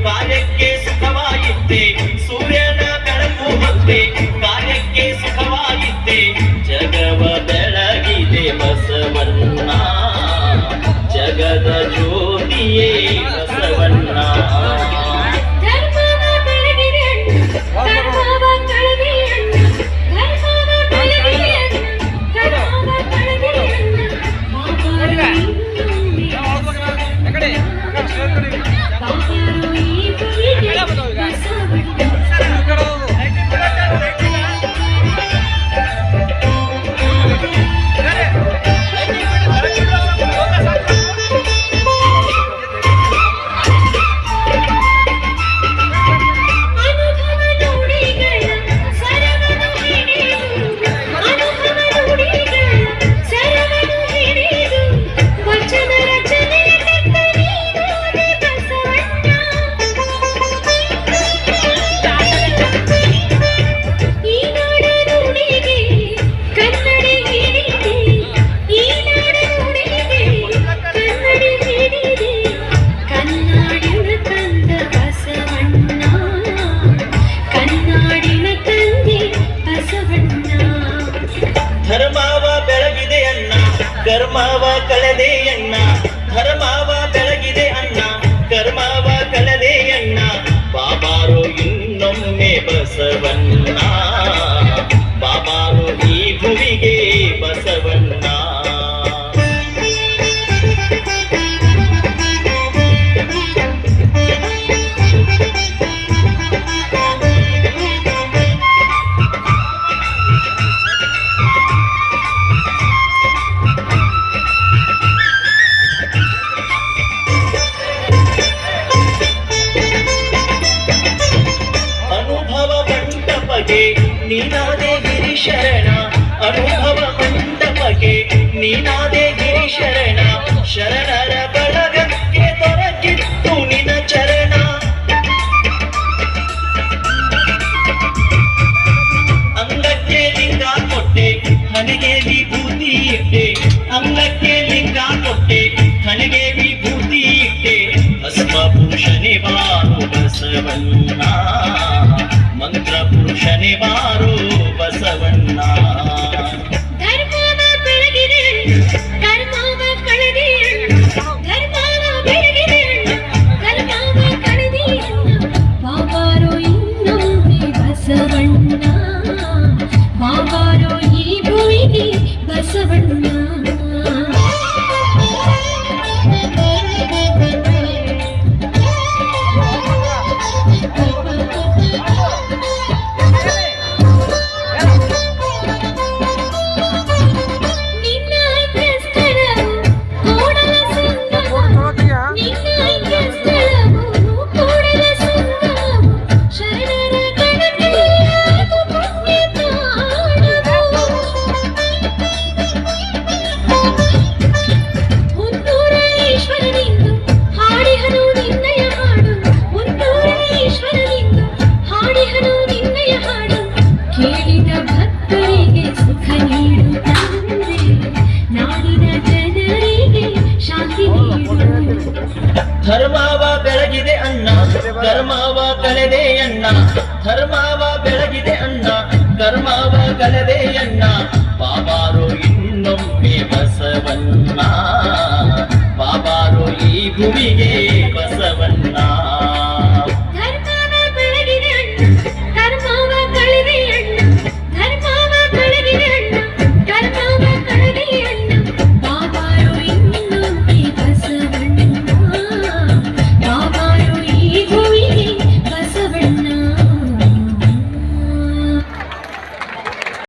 ಕಾರ್ಯಕ್ಕೆ ಸುಖವಾಯಿತೆ ಸೂರ್ಯನ ಬೆಳಕು ಹೊತ್ತೆ ಕಾರ್ಯಕ್ಕೆ ಸುಖವಾಯಿತೆ ಜಗವ ಬೆಳಗಿದೆ ಬಸವಣ್ಣ ಜಗದ ಜ್ಯೋತಿಯೇ ಬಸವಣ್ಣ ಕರ್ಮವ ಕಳೆದೆ ಅಣ್ಣ ಧರ್ಮವ ಬೆಳಗಿದೆ ಅಣ್ಣ ಕರ್ಮವ ಕಳೆದೆ ಅಣ್ಣ ಬಾಬಾರು ಇನ್ನೊಮ್ಮೆ ಬಸವಣ್ಣ ಬಾಬಾರು ಈ ಭುವಿಗೆ ಬಸವಣ್ಣ ನೀನಾದೆ ಗಿರಿ ಶರಣ ಅನುಭವ ಮಂಟಪಕ್ಕೆ ನೀನಾದೆ ಗಿರಿ ಶರಣ ಶರಣರ ಬಳಗಕ್ಕೆ ದೊರಕಿತ್ತು ನಿನ ಚರಣ ಅಂಗಕ್ಕೆ ಲಿಂಗ ಕೊಟ್ಟೆ ಹಣೆಗೆ ವಿಭೂತಿ ಇಟ್ಟೆ ಅಂಗಕ್ಕೆ ಲಿಂಗ ಕೊಟ್ಟೆ ಹಣೆಗೆ ವಿಭೂತಿ ಇಟ್ಟೆ ಭಸ್ಮ ಭೂಷಣೆ ಬಾರು ಬಸವಣ್ಣ ಮಂತ್ರ ಪುರುಷನೇ ಬಾರು ಬಸವಣ್ಣ ಧರ್ಮವ ಬೆಳಗಿದೆ ಕರ್ಮವ ಕಳೆದೆ ಧರ್ಮವ ಬೆಳಗಿದೆ ಕರ್ಮವ ಕಳೆದೆ ಬಾಬಾರೋ ಇನ್ನೊಮ್ಮೆ ಬಸವಣ್ಣ ಬಾಬಾರೋ ಈ ಭೂಮಿಗೆ ಬಸವಣ್ಣ ಧರ್ಮವ ಬೆಳಗಿದೆ ಅಣ್ಣ ಕರ್ಮವ ಕಳೆದೆ ಅಣ್ಣ ಧರ್ಮವ ಬೆಳಗಿದೆ ಅಣ್ಣ ಕರ್ಮವ ಕಳೆದೆ ಅಣ್ಣ ಬಾಬಾರು ಇನ್ನೊಮ್ಮೆ ಬಸವಣ್ಣ ಬಾಬಾರು ಈ ಭೂಮಿಗೆ